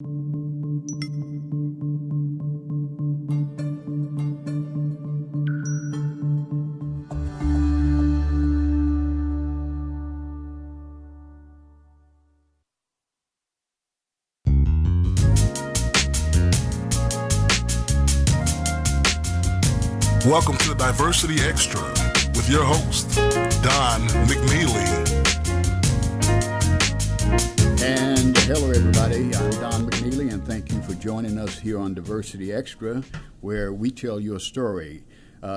Welcome to Diversity Xtra with your host, Don Mckneely. And hello, everybody. I'm Don Mckneely, and thank you for joining us here on Diversity Xtra, where we tell your story.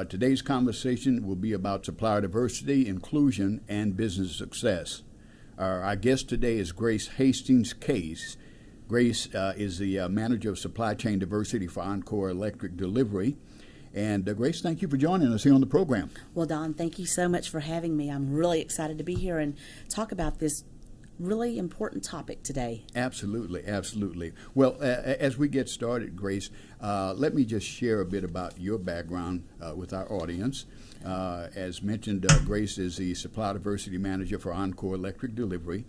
Today's conversation will be about supplier diversity, inclusion, and business success. Our guest today is Grace Hastings. Grace is the manager of supply chain diversity for Oncor Electric Delivery. And Grace, thank you for joining us here on the program. Well, Don, thank you so much for having me. I'm really excited to be here and talk about this really important topic today. Absolutely, absolutely. Well, as we get started, Grace, let me just share a bit about your background with our audience. As mentioned, Grace is the Supplier Diversity Manager for Oncor Electric Delivery.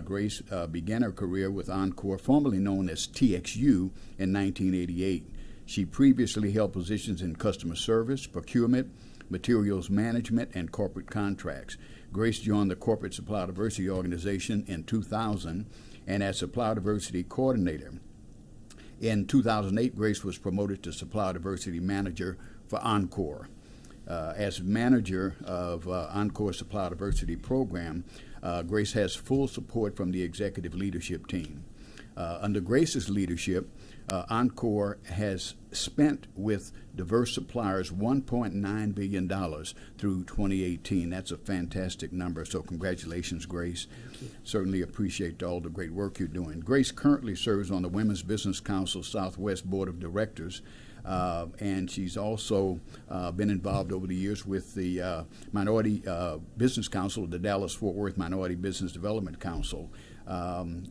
Grace began her career with Oncor, formerly known as TXU, in 1988. She previously held positions in customer service, procurement, materials management, and corporate contracts. Grace joined the Corporate Supplier Diversity Organization in 2000 and as Supplier Diversity Coordinator. In 2008, Grace was promoted to Supplier Diversity Manager for Oncor. As manager of Oncor Supplier Diversity Program, Grace has full support from the executive leadership team. Under Grace's leadership, Oncor has spent with diverse suppliers $1.9 billion through 2018. That's a fantastic number, so congratulations, Grace. Certainly appreciate all the great work you're doing. Grace currently serves on the Women's Business Council Southwest Board of Directors, and she's also been involved over the years with the Minority Business Council, the Dallas-Fort Worth Minority Business Development Council.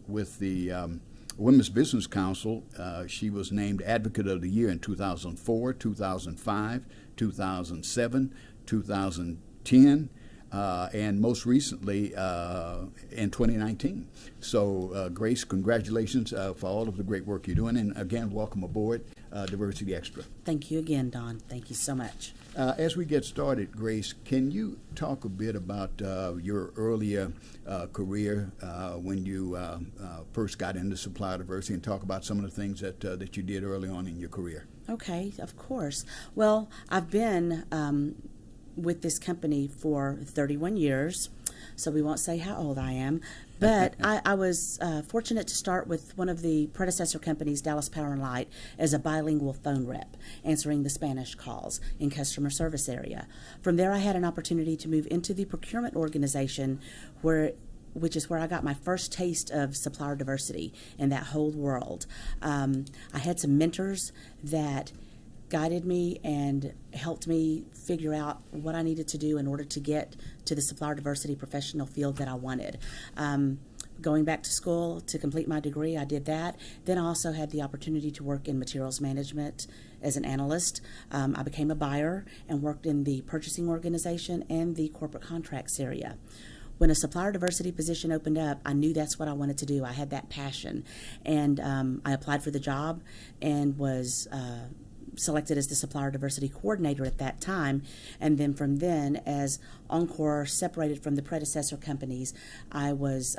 With the Women's Business Council, she was named Advocate of the Year in 2004, 2005, 2007, 2010, and most recently in 2019. So, Grace, congratulations for all of the great work you're doing. And again, welcome aboard Diversity Xtra. Thank you again, Don. Thank you so much. As we get started, Grace, can you talk a bit about your earlier career when you first got into supplier diversity, and talk about some of the things that you did early on in your career? Okay, of course. Well, I've been with this company for 31 years, so we won't say how old I am. But I was fortunate to start with one of the predecessor companies, Dallas Power and Light, as a bilingual phone rep, answering the Spanish calls in customer service area. From there, I had an opportunity to move into the procurement organization, which is where I got my first taste of supplier diversity in that whole world. I had some mentors that guided me and helped me figure out what I needed to do in order to get to the supplier diversity professional field that I wanted. Going back to school to complete my degree, I did that. Then I also had the opportunity to work in materials management as an analyst. I became a buyer and worked in the purchasing organization and the corporate contracts area. When a supplier diversity position opened up, I knew that's what I wanted to do. I had that passion. And I applied for the job and was selected as the Supplier Diversity Coordinator at that time. And then from then, as Oncor separated from the predecessor companies, I was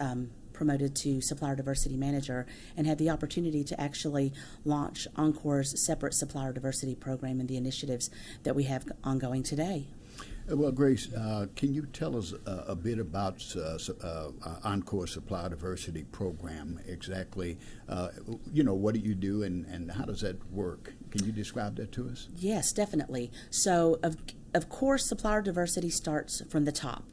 promoted to Supplier Diversity Manager and had the opportunity to actually launch Oncor's separate Supplier Diversity Program and the initiatives that we have ongoing today. Well, Grace, can you tell us a bit about Oncor Supplier Diversity Program exactly? What do you do and how does that work? Can you describe that to us? Yes, definitely. So, of course, supplier diversity starts from the top.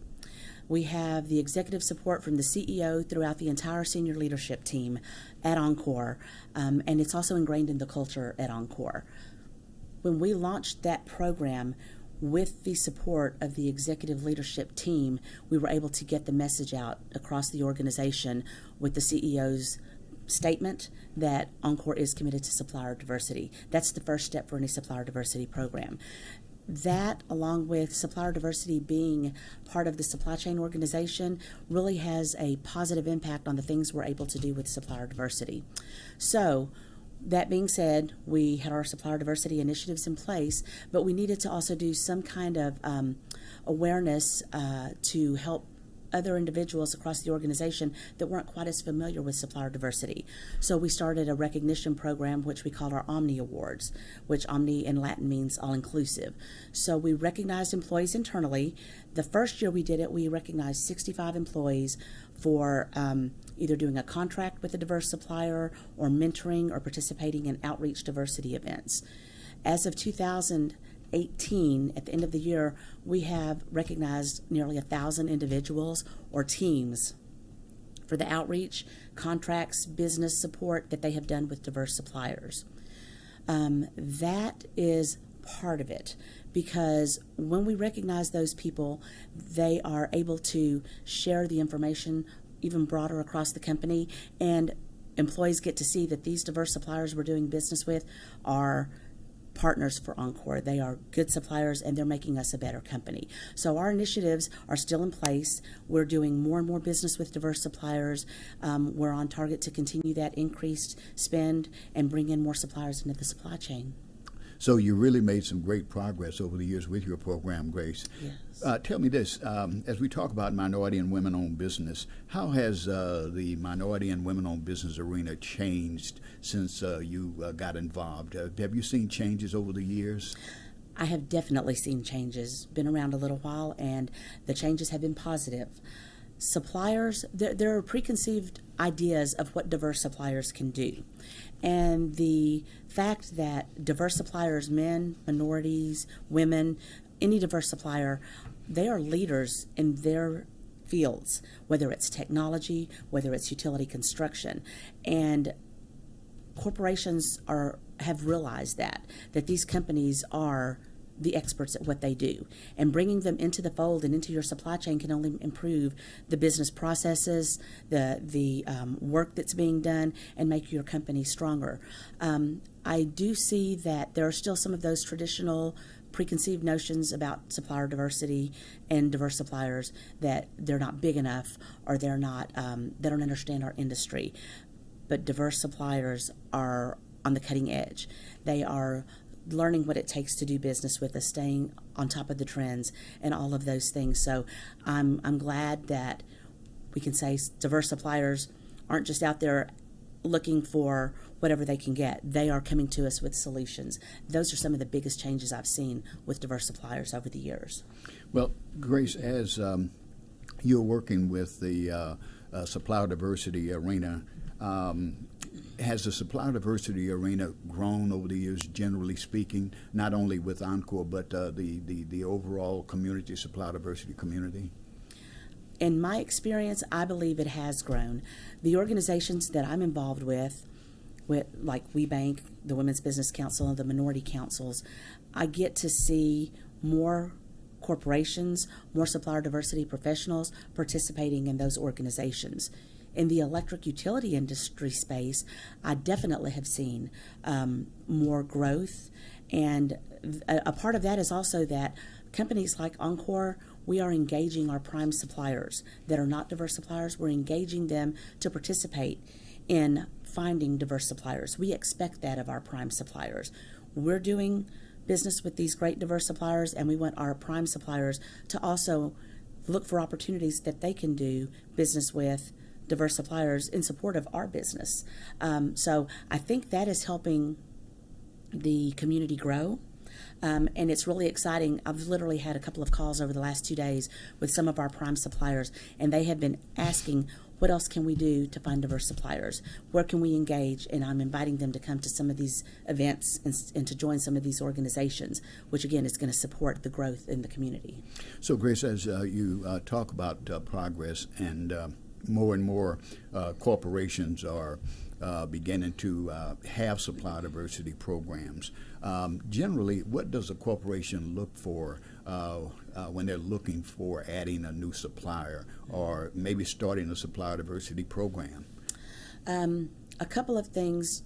We have the executive support from the CEO throughout the entire senior leadership team at Oncor, and it's also ingrained in the culture at Oncor. When we launched that program, with the support of the executive leadership team, we were able to get the message out across the organization with the CEO's statement that Oncor is committed to supplier diversity. That's the first step for any supplier diversity program. that, along with supplier diversity being part of the supply chain organization, really has a positive impact on the things we're able to do with supplier diversity. So, that being said, we had our supplier diversity initiatives in place, but we needed to also do some kind of awareness to help other individuals across the organization that weren't quite as familiar with supplier diversity. So we started a recognition program which we called our Omni Awards, which Omni in Latin means all-inclusive. So we recognized employees internally. The first year we did it, we recognized 65 employees for either doing a contract with a diverse supplier or mentoring or participating in outreach diversity events. As of 2018, at the end of the year, we have recognized nearly 1,000 individuals or teams for the outreach, contracts, business support that they have done with diverse suppliers. That is part of it, because when we recognize those people, they are able to share the information even broader across the company, and employees get to see that these diverse suppliers we're doing business with are partners for Oncor. They are good suppliers, and they're making us a better company. So our initiatives are still in place. We're doing more and more business with diverse suppliers. We're on target to continue that increased spend and bring in more suppliers into the supply chain. So you really made some great progress over the years with your program, Grace. Yes. Tell me this, as we talk about minority and women-owned business, how has the minority and women-owned business arena changed since you got involved? Have you seen changes over the years? I have definitely seen changes. Been around a little while, and the changes have been positive. Suppliers, there are preconceived ideas of what diverse suppliers can do. And the fact that diverse suppliers, men, minorities, women, any diverse supplier, they are leaders in their fields, whether it's technology, whether it's utility construction. And corporations have realized that these companies are the experts at what they do, and bringing them into the fold and into your supply chain can only improve the business processes, the work that's being done, and make your company stronger. I do see that there are still some of those traditional preconceived notions about supplier diversity and diverse suppliers, that they're not big enough, or they're not they don't understand our industry. But diverse suppliers are on the cutting edge. They are learning what it takes to do business with us, staying on top of the trends and all of those things. So I'm glad that we can say diverse suppliers aren't just out there looking for whatever they can get. They are coming to us with solutions. Those are some of the biggest changes I've seen with diverse suppliers over the years. Well, Grace, as you're working with the supplier diversity arena, has the supplier diversity arena grown over the years, generally speaking, not only with Oncor, but the overall community, supplier diversity community? In my experience, I believe it has grown. The organizations that I'm involved with like WeBank, the Women's Business Council, and the Minority Councils, I get to see more corporations, more supplier diversity professionals participating in those organizations. In the electric utility industry space, I definitely have seen more growth, and a part of that is also that companies like Oncor, we are engaging our prime suppliers that are not diverse suppliers. We're engaging them to participate in finding diverse suppliers. We expect that of our prime suppliers. We're doing business with these great diverse suppliers, and we want our prime suppliers to also look for opportunities that they can do business with diverse suppliers in support of our business. So I think that is helping the community grow. And it's really exciting. I've literally had a couple of calls over the last 2 days with some of our prime suppliers, and they have been asking, what else can we do to find diverse suppliers? Where can we engage? And I'm inviting them to come to some of these events and to join some of these organizations, which again is going to support the growth in the community. So Grace, as you talk about progress, and more and more corporations are beginning to have supplier diversity programs. Generally, what does a corporation look for when they're looking for adding a new supplier or maybe starting a supplier diversity program? A couple of things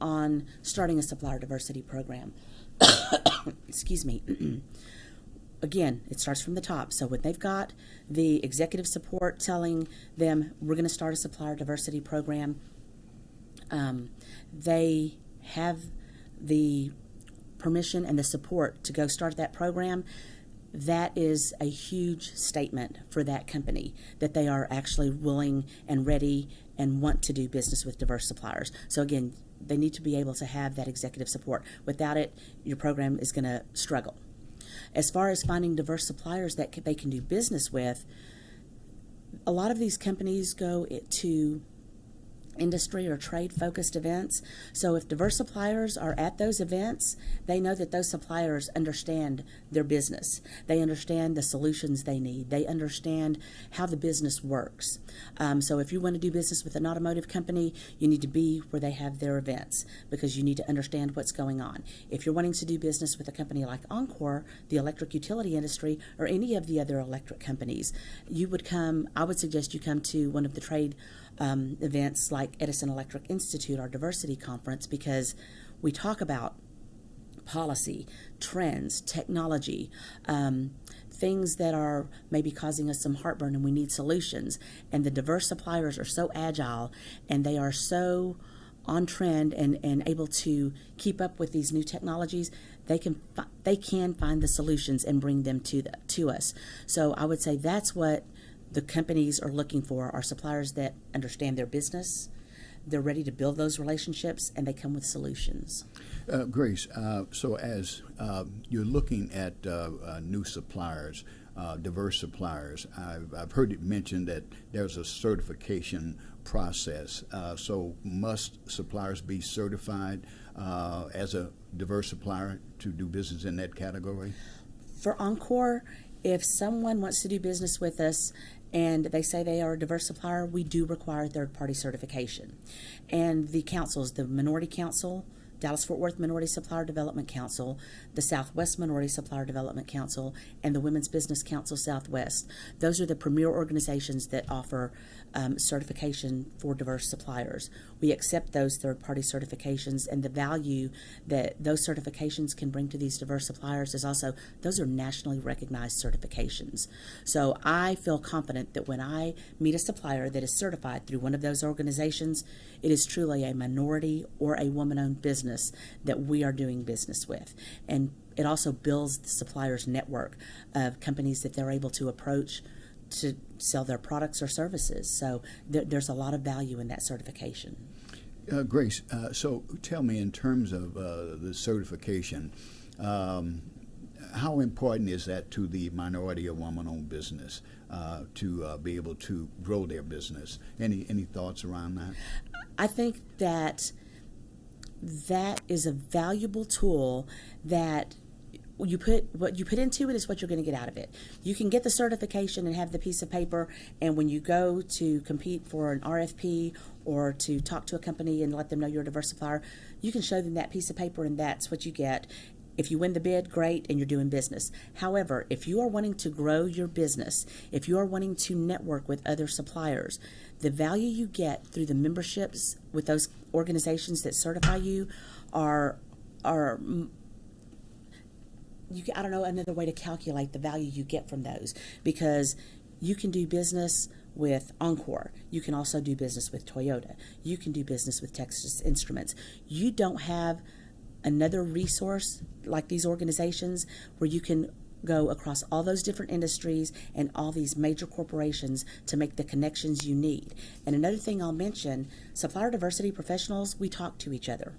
on starting a supplier diversity program. excuse me, again, it starts from the top. So when they've got the executive support telling them we're going to start a supplier diversity program, they have the permission and the support to go start that program. That is a huge statement for that company that they are actually willing and ready and want to do business with diverse suppliers. So again, they need to be able to have that executive support. Without it, your program is going to struggle. As far as finding diverse suppliers that they can do business with, a lot of these companies go to industry or trade focused events. So if diverse suppliers are at those events, they know that those suppliers understand their business. They understand the solutions they need. They understand how the business works. So if you want to do business with an automotive company, you need to be where they have their events because you need to understand what's going on. If you're wanting to do business with a company like Oncor, the electric utility industry, or any of the other electric companies, I would suggest you come to one of the trade events like Edison Electric Institute, our diversity conference, because we talk about policy, trends, technology, things that are maybe causing us some heartburn and we need solutions. And the diverse suppliers are so agile and they are so on trend and able to keep up with these new technologies. They can find the solutions and bring them to us. So I would say that's what the companies are looking for, are suppliers that understand their business, they're ready to build those relationships, and they come with solutions. Grace, so as you're looking at new suppliers, diverse suppliers, I've heard it mentioned that there's a certification process. So must suppliers be certified as a diverse supplier to do business in that category? For Oncor, if someone wants to do business with us and they say they are a diverse supplier, we do require third-party certification. And the councils, the Minority Council, Dallas-Fort Worth Minority Supplier Development Council, the Southwest Minority Supplier Development Council, and the Women's Business Council Southwest. Those are the premier organizations that offer certification for diverse suppliers. We accept those third-party certifications, and the value that those certifications can bring to these diverse suppliers is also, those are nationally recognized certifications. So I feel confident that when I meet a supplier that is certified through one of those organizations, it is truly a minority or a woman-owned business that we are doing business with. And it also builds the supplier's network of companies that they're able to approach to sell their products or services. So there's a lot of value in that certification. Grace, so tell me, in terms of the certification, how important is that to the minority or woman-owned business to be able to grow their business? Any thoughts around that? I think that is a valuable tool that what you put into it is what you're going to get out of it. You can get the certification and have the piece of paper, and when you go to compete for an RFP or to talk to a company and let them know you're a diverse supplier, you can show them that piece of paper and that's what you get. If you win the bid, great, and you're doing business. However, if you are wanting to grow your business, if you are wanting to network with other suppliers, the value you get through the memberships with those organizations that certify you are I don't know another way to calculate the value you get from those, because you can do business with Oncor. You can also do business with Toyota. You can do business with Texas Instruments. You don't have another resource like these organizations where you can go across all those different industries and all these major corporations to make the connections you need. And another thing I'll mention, supplier diversity professionals, we talk to each other.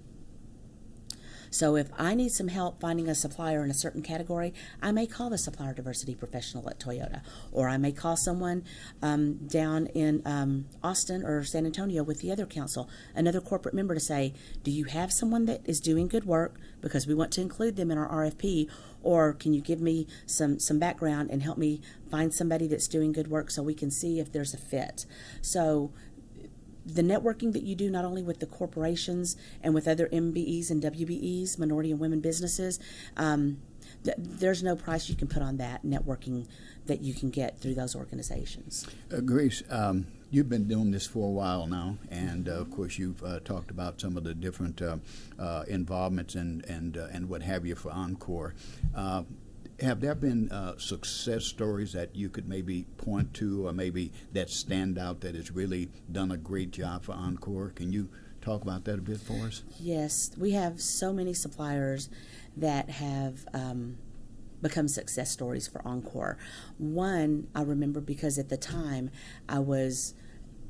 So if I need some help finding a supplier in a certain category, I may call the supplier diversity professional at Toyota, or I may call someone down in Austin or San Antonio with the other council, another corporate member, to say, do you have someone that is doing good work, because we want to include them in our RFP, or can you give me some background and help me find somebody that's doing good work so we can see if there's a fit. So the networking that you do not only with the corporations and with other MBEs and WBEs, minority and women businesses, there's no price you can put on that networking that you can get through those organizations. Grace, You've been doing this for a while now, and of course you've talked about some of the different involvements and what have you for Oncor. Have there been success stories that you could maybe point to, or maybe that stand out that has really done a great job for Oncor? Can you talk about that a bit for us? Yes, we have so many suppliers that have become success stories for Oncor. One, I remember because at the time I was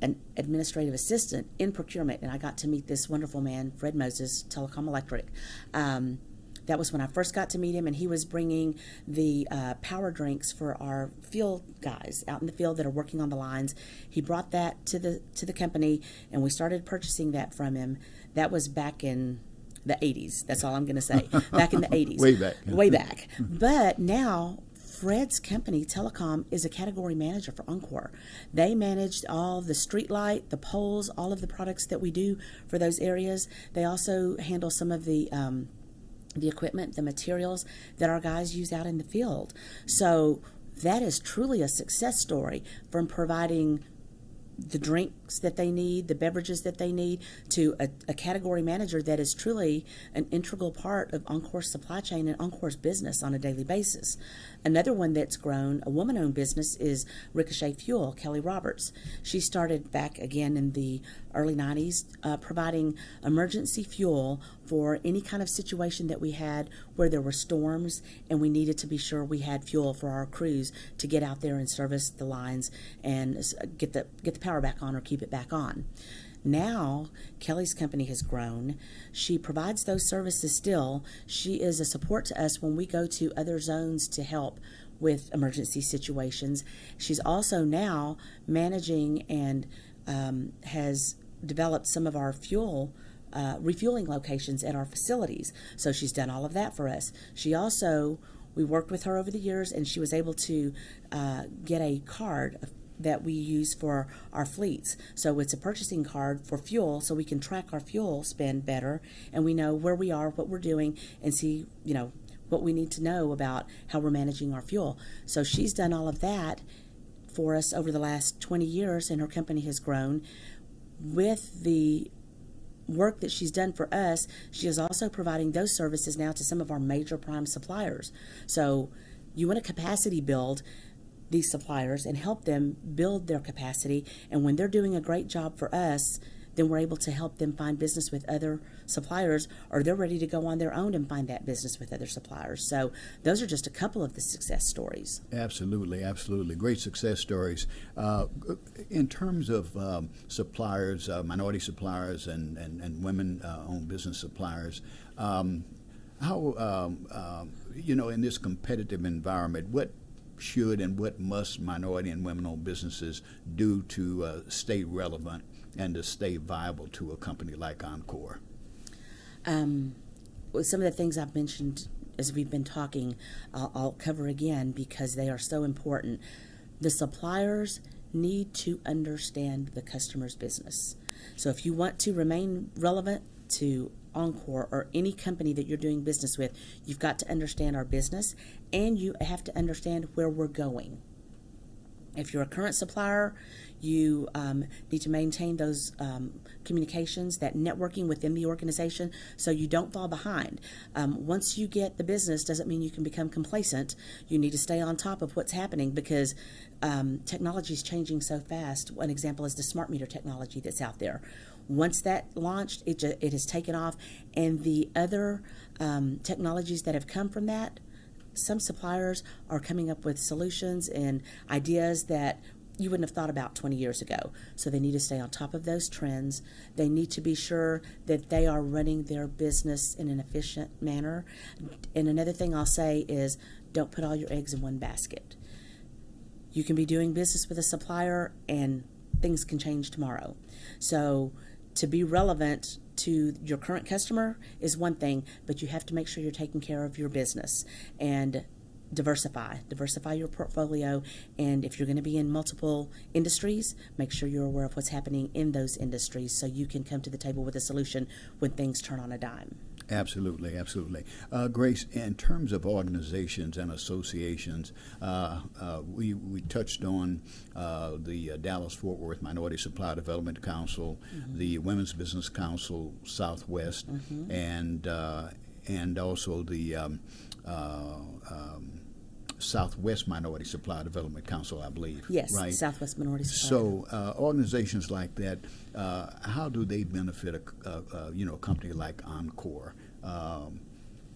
an administrative assistant in procurement, and I got to meet this wonderful man, Fred Moses, Telecom Electric. That was when I first got to meet him, and he was bringing the power drinks for our field guys out in the field that are working on the lines. He brought that to the company, and we started purchasing that from him. That was back in the 80s. That's all I'm going to say. Back in the 80s. Way back. Way back. But now Fred's company, Telecom, is a category manager for Oncor. They managed all the street light, the poles, all of the products that we do for those areas. They also handle some of the equipment, the materials that our guys use out in the field. So that is truly a success story, from providing the drinks that they need, the beverages that they need, to a category manager that is truly an integral part of Oncor's supply chain and Oncor's business on a daily basis. Another one that's grown, a woman-owned business, is Ricochet Fuel, Kelly Roberts. She started back again in the early 90s, providing emergency fuel for any kind of situation that we had where there were storms and we needed to be sure we had fuel for our crews to get out there and service the lines and get the power back on or keep it back on. Now, Kelly's company has grown. She provides those services still. She is a support to us when we go to other zones to help with emergency situations. She's also now managing and has developed some of our fuel refueling locations at our facilities. So she's done all of that for us. She also, we worked with her over the years, and she was able to get a card that we use for our fleets. So it's a purchasing card for fuel, so we can track our fuel spend better, and we know where we are, what we're doing, and see, what we need to know about how we're managing our fuel. So she's done all of that for us over the last 20 years, and her company has grown. With the work that she's done for us, she is also providing those services now to some of our major prime suppliers. So you want to capacity build these suppliers and help them build their capacity, and when they're doing a great job for us, then we're able to help them find business with other suppliers, or they're ready to go on their own and find that business with other suppliers. So those are just a couple of the success stories. Absolutely, absolutely. Great success stories. In terms of suppliers, minority suppliers and women-owned business suppliers, how, in this competitive environment, what should and what must minority and women-owned businesses do to stay relevant and to stay viable to a company like Oncor? Well, some of the things I've mentioned as we've been talking, I'll cover again because they are so important. The suppliers need to understand the customer's business. So if you want to remain relevant to Oncor or any company that you're doing business with, you've got to understand our business, and you have to understand where we're going. If you're a current supplier, you need to maintain those communications, that networking within the organization, so you don't fall behind. Once you get the business, doesn't mean you can become complacent. You need to stay on top of what's happening because technology is changing so fast. One example is the smart meter technology that's out there. Once that launched, it has taken off, and the other technologies that have come from that, some suppliers are coming up with solutions and ideas that you wouldn't have thought about 20 years ago. So they need to stay on top of those trends. They need to be sure that they are running their business in an efficient manner. And another thing I'll say is don't put all your eggs in one basket. You can be doing business with a supplier and things can change tomorrow. So to be relevant to your current customer is one thing, but you have to make sure you're taking care of your business and diversify your portfolio. And if you're going to be in multiple industries, make sure you're aware of what's happening in those industries so you can come to the table with a solution when things turn on a dime. Absolutely, absolutely. Grace, in terms of organizations and associations, we touched on the Dallas-Fort Worth Minority Supply Development Council, the Women's Business Council Southwest, and also the Southwest Minority Supply Development Council, I believe. Yes, right? Southwest Minority Supply. So organizations like that, how do they benefit a company like Oncor?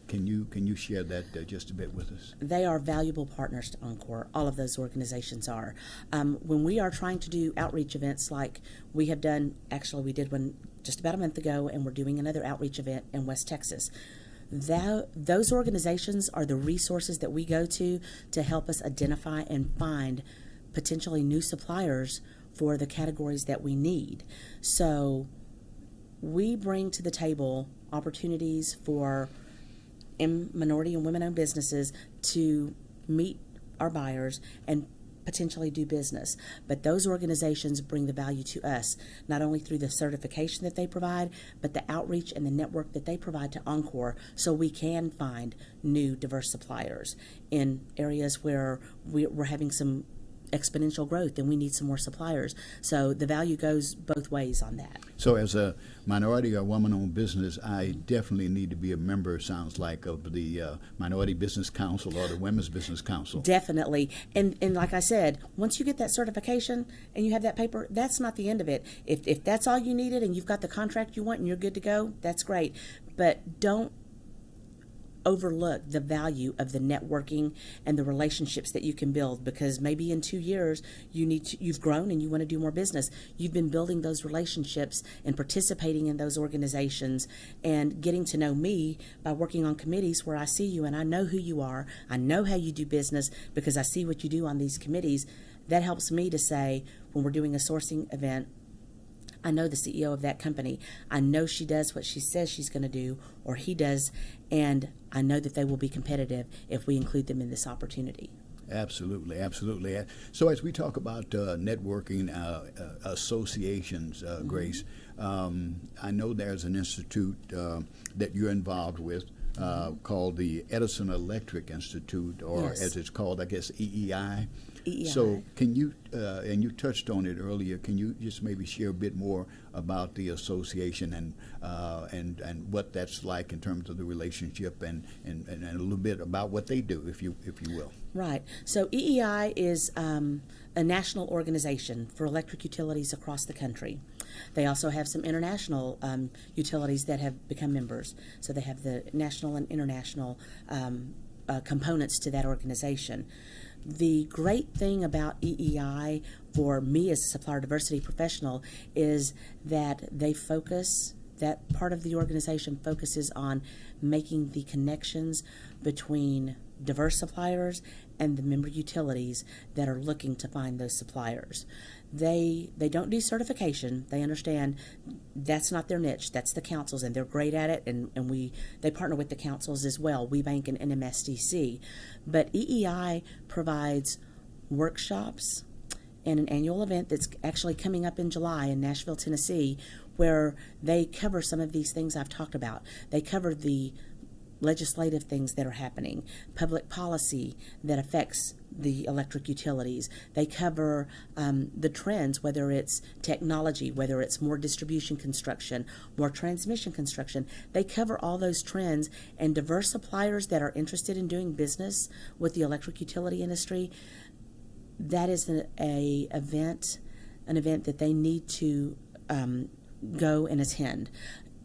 Can you share that just a bit with us? They are valuable partners to Oncor. All of those organizations are. When we are trying to do outreach events like we have done, actually we did one just about a month ago, and we're doing another outreach event in West Texas. Those organizations are the resources that we go to help us identify and find potentially new suppliers for the categories that we need. So we bring to the table opportunities for minority and women-owned businesses to meet our buyers and potentially do business. But those organizations bring the value to us, not only through the certification that they provide, but the outreach and the network that they provide to Oncor, so we can find new diverse suppliers in areas where we're having some exponential growth and we need some more suppliers. So the value goes both ways on that. So as a minority or woman-owned business, I definitely need to be a member, sounds like, of the Minority Business Council or the Women's Business Council. Definitely. And like I said, once you get that certification and you have that paper, that's not the end of it. If that's all you needed and you've got the contract you want and you're good to go, that's great. But don't overlook the value of the networking and the relationships that you can build, because maybe in 2 years you've grown and you want to do more business. You've been building those relationships and participating in those organizations and getting to know me by working on committees where I see you and I know who you are. I know how you do business because I see what you do on these committees. That helps me to say, when we're doing a sourcing event, I know the CEO of that company. I know she does what she says she's going to do, or he does, and I know that they will be competitive if we include them in this opportunity. Absolutely, absolutely. So as we talk about networking associations, Grace, I know there's an institute that you're involved with called the Edison Electric Institute, or Yes. as it's called, I guess, EEI. EEI. So can you, and you touched on it earlier, can you just maybe share a bit more about the association and what that's like in terms of the relationship and a little bit about what they do, if you will? Right. So EEI is a national organization for electric utilities across the country. They also have some international utilities that have become members. So they have the national and international components to that organization. The great thing about EEI for me as a supplier diversity professional is that that part of the organization focuses on making the connections between diverse suppliers and the member utilities that are looking to find those suppliers. They don't do certification. They understand that's not their niche. That's the councils, and they're great at it, and they partner with the councils as well, WeBank and NMSDC. But EEI provides workshops and an annual event that's actually coming up in July in Nashville, Tennessee, where they cover some of these things I've talked about. They cover the legislative things that are happening, public policy that affects the electric utilities. They cover the trends, whether it's technology, whether it's more distribution construction, more transmission construction. They cover all those trends, and diverse suppliers that are interested in doing business with the electric utility industry, that is an event that they need to go and attend.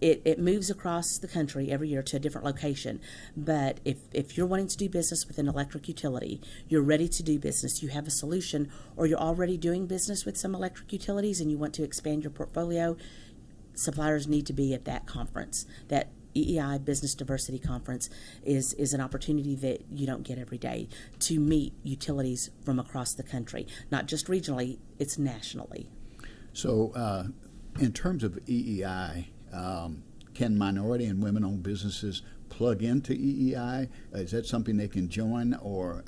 It moves across the country every year to a different location. But if you're wanting to do business with an electric utility, you're ready to do business, you have a solution, or you're already doing business with some electric utilities and you want to expand your portfolio, suppliers need to be at that conference. That EEI Business Diversity Conference is an opportunity that you don't get every day to meet utilities from across the country. Not just regionally, it's nationally. So in terms of EEI, can minority and women-owned businesses plug into EEI? Is that something they can join, or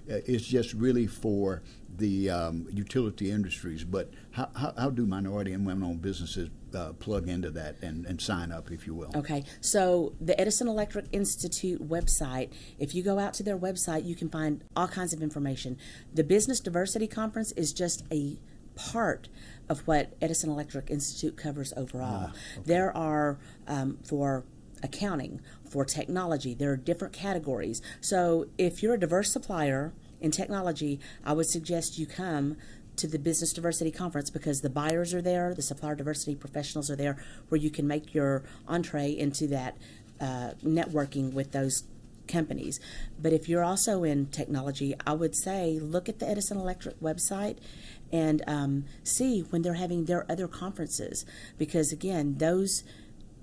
it's just really for the utility industries? But how do minority and women-owned businesses plug into that and sign up, if you will? Okay, so the Edison Electric Institute website, if you go out to their website, you can find all kinds of information. The Business Diversity Conference is just a part of what Edison Electric Institute covers overall. Okay. There are, for accounting, for technology, there are different categories. So if you're a diverse supplier in technology, I would suggest you come to the Business Diversity Conference, because the buyers are there, the supplier diversity professionals are there, where you can make your entree into that networking with those companies. But if you're also in technology, I would say look at the Edison Electric website and see when they're having their other conferences, because again, those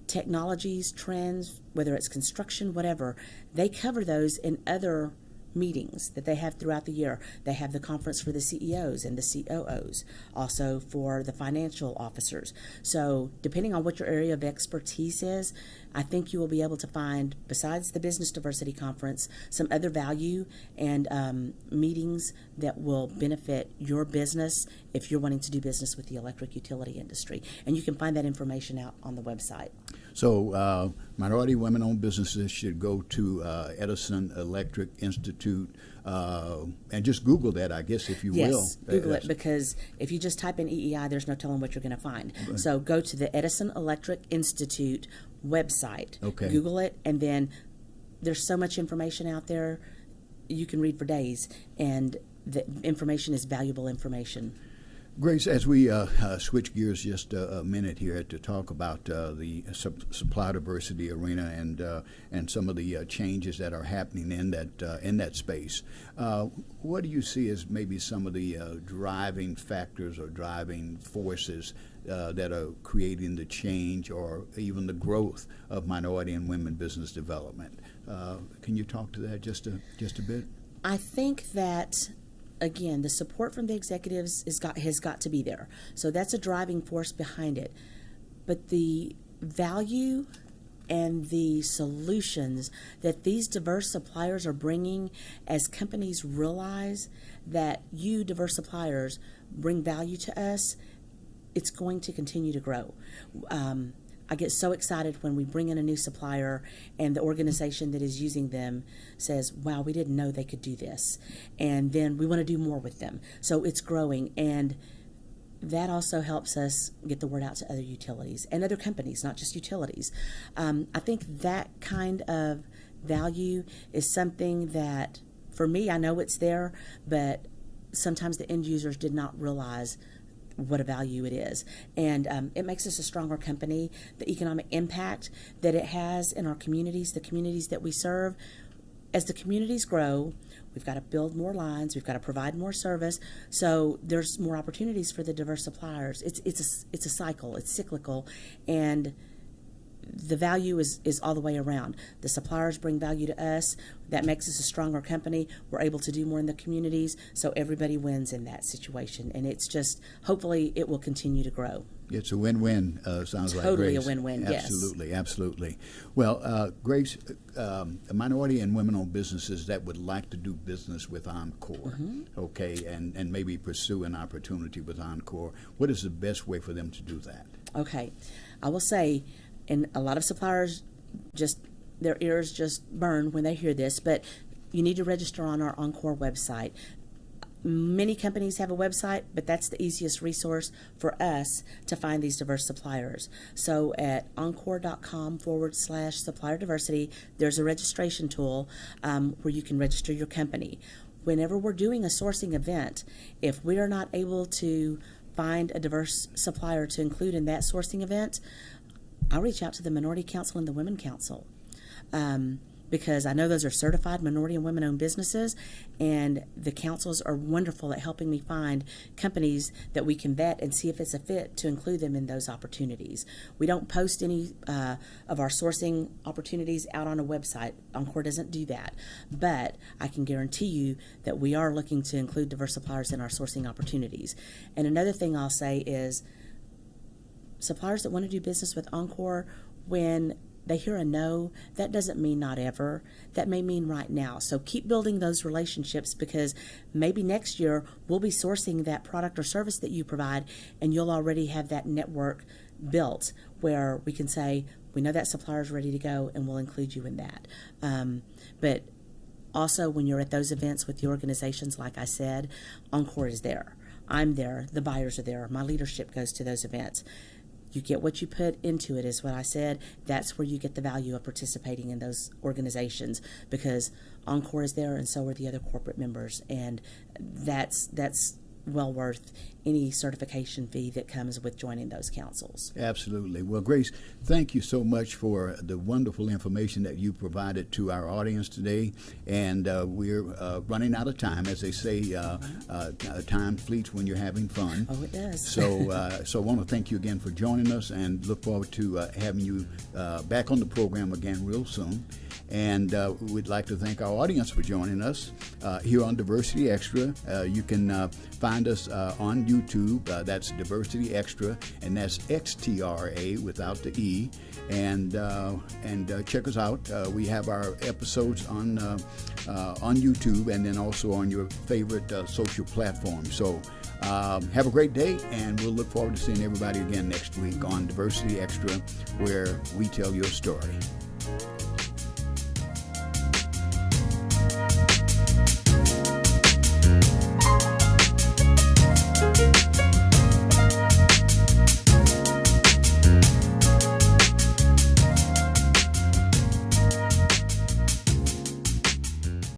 technologies, trends, whether it's construction, whatever, they cover those in other meetings that they have throughout the year. They have the conference for the CEOs and the COOs, also for the financial officers. So depending on what your area of expertise is, I think you will be able to find, besides the Business Diversity Conference, some other value and meetings that will benefit your business if you're wanting to do business with the electric utility industry. And you can find that information out on the website. So minority women-owned businesses should go to Edison Electric Institute and just Google that, I guess, if you will. Yes, Google it, because if you just type in EEI, there's no telling what you're going to find. Right. So go to the Edison Electric Institute website, okay. Google it, and then there's so much information out there you can read for days, and the information is valuable information. Grace, as we switch gears just a minute here to talk about the supply diversity arena and some of the changes that are happening in that space, what do you see as maybe some of the driving factors or driving forces that are creating the change or even the growth of minority and women business development? Can you talk to that just a bit? I think that, again, the support from the executives has got to be there. So that's a driving force behind it. But the value and the solutions that these diverse suppliers are bringing, as companies realize that you, diverse suppliers, bring value to us, it's going to continue to grow. I get so excited when we bring in a new supplier and the organization that is using them says, wow, we didn't know they could do this. And then we want to do more with them. So it's growing, and that also helps us get the word out to other utilities and other companies, not just utilities. I think that kind of value is something that, for me, I know it's there, but sometimes the end users did not realize what a value it is. And it makes us a stronger company. The economic impact that it has in our communities, the communities that we serve. As the communities grow, we've got to build more lines, we've got to provide more service, so there's more opportunities for the diverse suppliers. It's a cycle, it's cyclical, and the value is all the way around. The suppliers bring value to us. That makes us a stronger company. We're able to do more in the communities, so everybody wins in that situation. And it's just, hopefully, it will continue to grow. It's a win-win, sounds like, Totally Grace. a win-win, yes. Absolutely, absolutely. Well, Grace, minority and women-owned businesses that would like to do business with Oncor, okay, and maybe pursue an opportunity with Oncor, what is the best way for them to do that? Okay. I will say, and a lot of suppliers, just their ears just burn when they hear this, but you need to register on our Oncor website. Many companies have a website, but that's the easiest resource for us to find these diverse suppliers. So at oncor.com/supplier diversity, there's a registration tool where you can register your company. Whenever we're doing a sourcing event, if we are not able to find a diverse supplier to include in that sourcing event, I'll reach out to the Minority Council and the Women Council because I know those are certified minority and women-owned businesses, and the councils are wonderful at helping me find companies that we can vet and see if it's a fit to include them in those opportunities. We don't post any of our sourcing opportunities out on a website. Oncor doesn't do that, but I can guarantee you that we are looking to include diverse suppliers in our sourcing opportunities. And another thing I'll say is, suppliers that want to do business with Oncor, when they hear a no, that doesn't mean not ever. That may mean right now. So keep building those relationships, because maybe next year we'll be sourcing that product or service that you provide, and you'll already have that network built where we can say, we know that supplier is ready to go, and we'll include you in that. But also, when you're at those events with the organizations, like I said, Oncor is there. I'm there. The buyers are there. My leadership goes to those events. You get what you put into it, is what I said. That's where you get the value of participating in those organizations, because Oncor is there, and so are the other corporate members, and that's well worth any certification fee that comes with joining those councils. Absolutely. Well, Grace, thank you so much for the wonderful information that you provided to our audience today. And we're running out of time. As they say, time fleets when you're having fun. Oh, it does. So I want to thank you again for joining us, and look forward to having you back on the program again real soon. And we'd like to thank our audience for joining us here on Diversity Xtra. You can find us on YouTube. That's Diversity Xtra, and that's XTRA without the E. And check us out. We have our episodes on YouTube, and then also on your favorite social platform. So have a great day, and we'll look forward to seeing everybody again next week on Diversity Xtra, where we tell your story.